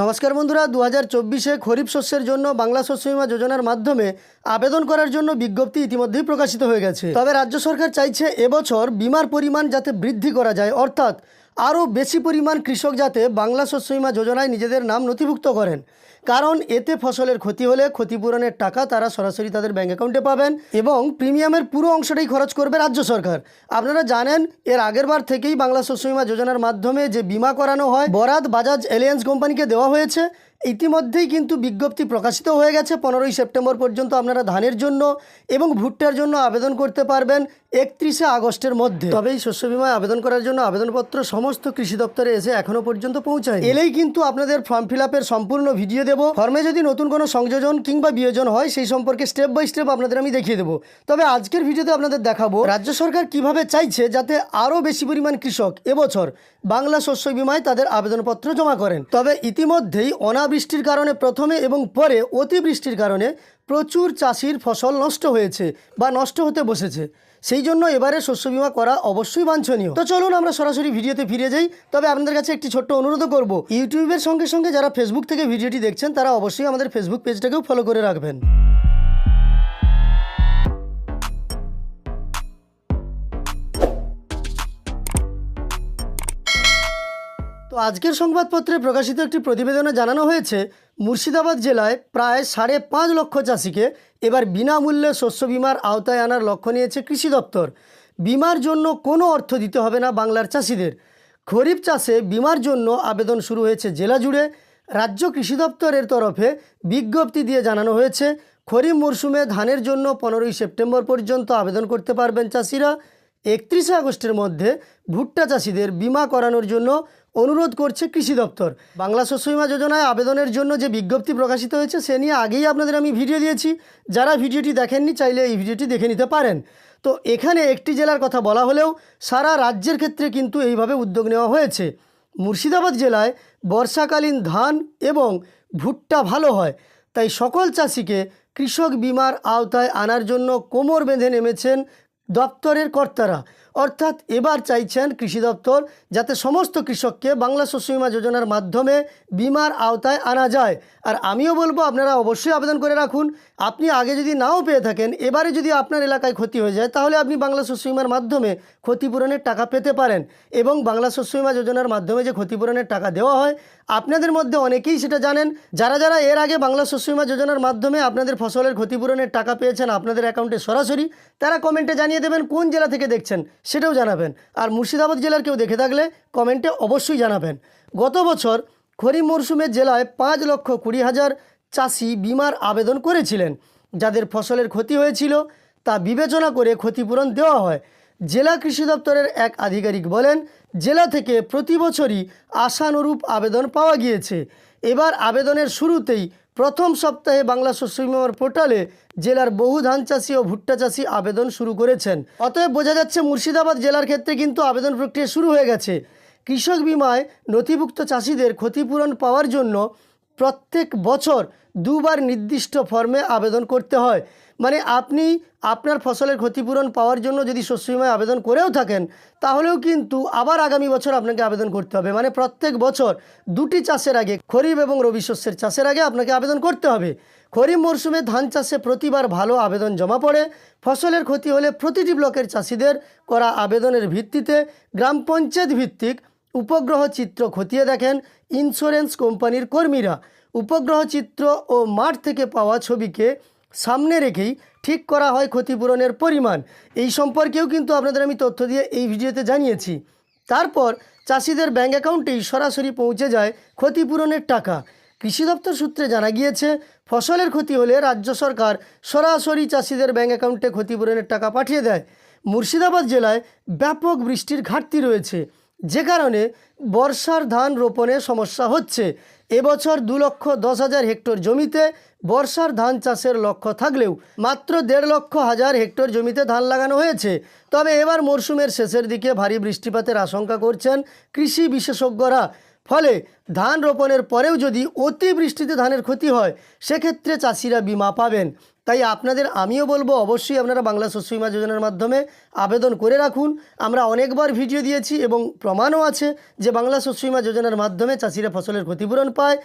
নমস্কার বন্ধুরা, 2024-এ খরিফ শস্যের জন্য বাংলা শস্য বীমা যোজনার মাধ্যমে আবেদন করার জন্য বিজ্ঞপ্তি ইতিমধ্যেই প্রকাশিত হয়ে গেছে। তবে রাজ্য সরকার চাইছে এবছর বিমার পরিমাণ যাতে বৃদ্ধি করা যায়, অর্থাৎ আরও বেশি পরিমাণ কৃষক যাতে বাংলা শস্য বীমা যোজনায় নিজেদের নাম নথিভুক্ত করেন, কারণ এতে ফসলের ক্ষতি হলে ক্ষতিপূরণের টাকা তারা সরাসরি তাদের ব্যাঙ্ক অ্যাকাউন্টে পাবেন এবং প্রিমিয়ামের পুরো অংশটাই খরচ করবে রাজ্য সরকার। আপনারা জানেন এর আগের বার থেকেই বাংলা শস্য বীমা যোজনার মাধ্যমে যে বিমা করানো হয় বরাদ বাজাজ এলিয়েন্স কোম্পানিকে দেওয়া হয়েছে। ইতিমধ্যেই কিন্তু বিজ্ঞপ্তি প্রকাশিত হয়ে গেছে। 15ই সেপ্টেম্বর পর্যন্ত আপনারা ধানের জন্য এবং ভুট্টার জন্য আবেদন করতে পারবেন 31শে আগস্টের মধ্যে। তবে এই শস্য বিমায় আবেদন করার জন্য আবেদনপত্র সমস্ত কৃষি দপ্তরে এসে এখনও পর্যন্ত পৌঁছায়। এলেই কিন্তু আপনাদের ফর্ম ফিল আপের সম্পূর্ণ ভিডিও দেবো। ফর্মে যদি নতুন কোনো সংযোজন কিংবা বিয়োজন হয় সেই সম্পর্কে স্টেপ বাই স্টেপ আপনাদের আমি দেখিয়ে দেবো। তবে আজকের ভিডিওতে আপনাদের দেখাবো রাজ্য সরকার কিভাবে চাইছে যাতে আরও বেশি পরিমাণ কৃষক এবছর বাংলা শস্য বিমায় তাদের আবেদনপত্র জমা করেন। তবে ইতিমধ্যেই অনাবৃষ্টির কারণে প্রথমে এবং পরে অতিবৃষ্টির কারণে প্রচুর চাষির ফসল নষ্ট হয়েছে বা নষ্ট হতে বসেছে। সেই জন্য এবারে শস্য বিমা করা অবশ্যই বাঞ্ছনীয়। তো চলুন আমরা সরাসরি ভিডিওতে ফিরে যাই। তবে আপনাদের কাছে একটি ছোট্ট অনুরোধ করব, ইউটিউবের সঙ্গে সঙ্গে যারা ফেসবুক থেকে ভিডিওটি দেখছেন তারা অবশ্যই আমাদের ফেসবুক পেজটাকেও ফলো করে রাখবেন। তো আজকের সংবাদপত্রে প্রকাশিত একটি প্রতিবেদনে জানানো হয়েছে মুর্শিদাবাদ জেলায় প্রায় 5.5 লক্ষ চাষিকে এবার বিনামূল্যে শস্য বিমার আওতায় আনার লক্ষ্য নিয়েছে কৃষি দপ্তর। বিমার জন্য কোনো অর্থ দিতে হবে না বাংলার চাষিদের। খরিফ চাষে বিমার জন্য আবেদন শুরু হয়েছে জেলা জুড়ে। রাজ্য কৃষি দপ্তরের তরফে বিজ্ঞপ্তি দিয়ে জানানো হয়েছে খরিফ মরশুমে ধানের জন্য 15ই সেপ্টেম্বর পর্যন্ত আবেদন করতে পারবেন চাষিরা। 31শে আগস্টের মধ্যে ভুট্টা চাষিদের বিমা করানোর জন্য অনুরোধ করছে কৃষি দপ্তর। বাংলা শস্য বিমা যোজনায় আবেদনের জন্য যে বিজ্ঞপ্তি প্রকাশিত হয়েছে সে নিয়ে আগেই আপনাদের আমি ভিডিও দিয়েছি। যারা ভিডিওটি দেখেননি চাইলে এই ভিডিওটি দেখে নিতে পারেন। তো এখানে একটি জেলার কথা বলা হলেও সারা রাজ্যের ক্ষেত্রে কিন্তু এইভাবে উদ্যোগ নেওয়া হয়েছে। মুর্শিদাবাদ জেলায় বর্ষাকালীন ধান এবং ভুট্টা ভালো হয়, তাই সকল চাষিকে কৃষক বিমার আওতায় আনার জন্য কোমর বেঁধে নেমেছেন দপ্তরের কর্তারা। অর্থাৎ এবার চাইছেন কৃষি দপ্তর যাতে সমস্ত কৃষককে বাংলা শস্য বিমা যোজনার মাধ্যমে বিমার আওতায় আনা যায়। আর আমিও বলবো আপনারা অবশ্যই আবেদন করে রাখুন। আপনি আগে যদি নাও পেয়ে থাকেন, এবারে যদি আপনার এলাকায় ক্ষতি হয়ে যায় তাহলে আপনি বাংলা শস্য বিমার মাধ্যমে ক্ষতিপূরণের টাকা পেতে পারেন। এবং বাংলা শস্য বিমা যোজনার মাধ্যমে যে ক্ষতিপূরণের টাকা দেওয়া হয় আপনাদের মধ্যে অনেকেই সেটা জানেন। যারা যারা এর আগে বাংলা শস্য বিমা যোজনার মাধ্যমে আপনাদের ফসলের ক্ষতিপূরণের টাকা পেয়েছেন আপনাদের অ্যাকাউন্টে সরাসরি, তারা কমেন্টে জানিয়ে দেবেন কোন জেলা থেকে দেখছেন সেটাও জানাবেন। আর মুর্শিদাবাদ জেলার কেউ দেখে থাকলে কমেন্টে অবশ্যই জানাবেন। গত বছর খরিফ মরশুমে জেলায় 5,20,000 চাষি বিমার আবেদন করেছিলেন। যাদের ফসলের ক্ষতি হয়েছিল তা বিবেচনা করে ক্ষতিপূরণ দেওয়া হয়। জেলা কৃষি দপ্তরের এক আধিকারিক বলেন, জেলা থেকে প্রতি বছরই আশানুরূপ আবেদন পাওয়া গিয়েছে। এবার আবেদনের শুরুতেই প্রথম সপ্তাহে বাংলা শস্য বিমার পোর্টালে জেলার বহু ধান চাষি ও ভুট্টা চাষি আবেদন শুরু করেছেন। অতএব বোঝা যাচ্ছে মুর্শিদাবাদ জেলার ক্ষেত্রে কিন্তু আবেদন প্রক্রিয়া শুরু হয়ে গেছে। কৃষক বিমায় নথিভুক্ত চাষিদের ক্ষতিপূরণ পাওয়ার জন্য প্রত্যেক বছর 2 বার নির্দিষ্ট ফর্মে আবেদন করতে হয়। মানে আপনি আপনার ফসলের ক্ষতিপূরণ পাওয়ার জন্য যদি শস্য বিমায় আবেদন করেও থাকেন তাহলেও কিন্তু আবার আগামী বছর আপনাকে আবেদন করতে হবে। মানে প্রত্যেক বছর 2টি চাষের আগে, খরিফ এবং রবি শস্যের চাষের আগে আপনাকে আবেদন করতে হবে। খরিফ মরশুমে ধান চাষে প্রতিবার ভালো আবেদন জমা পড়ে। ফসলের ক্ষতি হলে প্রতিটি ব্লকের চাষিদের করা আবেদনের ভিত্তিতে গ্রাম পঞ্চায়েত ভিত্তিক উপগ্রহ চিত্র খতিয়ে দেখেন ইন্স্যুরেন্স কোম্পানির কর্মীরা। উপগ্রহ চিত্র ও মাঠ থেকে পাওয়া ছবিকে সামনে রেখেই ঠিক করা হয় ক্ষতিপূরণের পরিমাণ। এই সম্পর্কেও কিন্তু আপনাদের আমি তথ্য দিয়ে এই ভিডিওতে জানিয়েছি। তারপর চাষিদের ব্যাঙ্ক অ্যাকাউন্টেই সরাসরি পৌঁছে যায় ক্ষতিপূরণের টাকা। কৃষি দপ্তর সূত্রে জানা গিয়েছে ফসলের ক্ষতি হলে রাজ্য সরকার সরাসরি চাষিদের ব্যাঙ্ক অ্যাকাউন্টে ক্ষতিপূরণের টাকা পাঠিয়ে দেয়। মুর্শিদাবাদ জেলায় ব্যাপক বৃষ্টির ঘাটতি রয়েছে, যে কারণে বর্ষার ধান রোপণে সমস্যা হচ্ছে। এবছর 2,10,000 হেক্টর জমিতে বর্ষার ধান চাষের লক্ষ্য থাকলেও মাত্র 1,50,000 হেক্টর জমিতে ধান লাগানো হয়েছে। তবে এবার মরশুমের শেষের দিকে ভারী বৃষ্টিপাতের আশঙ্কা করছেন কৃষি বিশেষজ্ঞরা। ফলে ধান রোপণের পরেও যদি অতিবৃষ্টিতে ধানের ক্ষতি হয় সেক্ষেত্রে চাষিরা বিমা পাবেন। তাই আপনাদের আমিও বলবো অবশ্যই আপনারা বাংলা শস্য বিমা যোজনার মাধ্যমে আবেদন করে রাখুন। আমরা অনেকবার ভিডিও দিয়েছি এবং প্রমাণও আছে যে বাংলা শস্য বিমা যোজনার মাধ্যমে চাষিরা ফসলের ক্ষতিপূরণ পায়।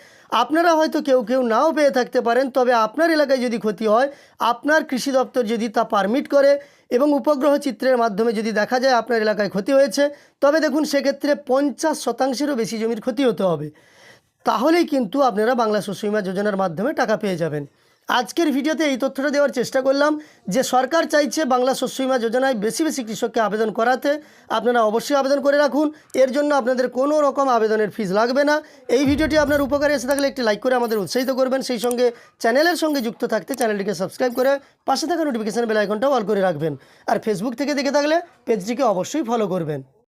আপনারা হয়তো কেউ নাও পেয়ে থাকতে পারেন, তবে আপনার এলাকায় যদি ক্ষতি হয় আপনার কৃষি দপ্তর যদি তা পারমিট করে এবং উপগ্রহ চিত্রের মাধ্যমে যদি দেখা যায় আপনার এলাকায় ক্ষতি হয়েছে, তবে দেখুন সেক্ষেত্রে 50%-এরও বেশি জমির ক্ষতি হতে হবে। তাহলেই কিন্তু আপনারা বাংলা শস্য বিমা যোজনার মাধ্যমে টাকা পেয়ে যাবেন। আজকের ভিডিওতে এই তথ্যটা দেওয়ার চেষ্টা করলাম যে সরকার চাইছে বাংলা শস্য বিমা যোজনায় বেশি বেশি কৃষককে আবেদন করাতে। আপনারা অবশ্যই আবেদন করে রাখুন, এর জন্য আপনাদের কোনো রকম আবেদনের ফিস লাগবে না। এই ভিডিওটি আপনার উপকারে এসে থাকলে একটি লাইক করে আমাদের উৎসাহিত করবেন, সেই সঙ্গে চ্যানেলের সঙ্গে যুক্ত থাকতে চ্যানেলটিকে সাবস্ক্রাইব করে পাশে থাকা নোটিফিকেশন বেল আইকনটাও অল করে রাখবেন। আর ফেসবুক থেকে দেখে থাকলে পেজটিকে অবশ্যই ফলো করবেন।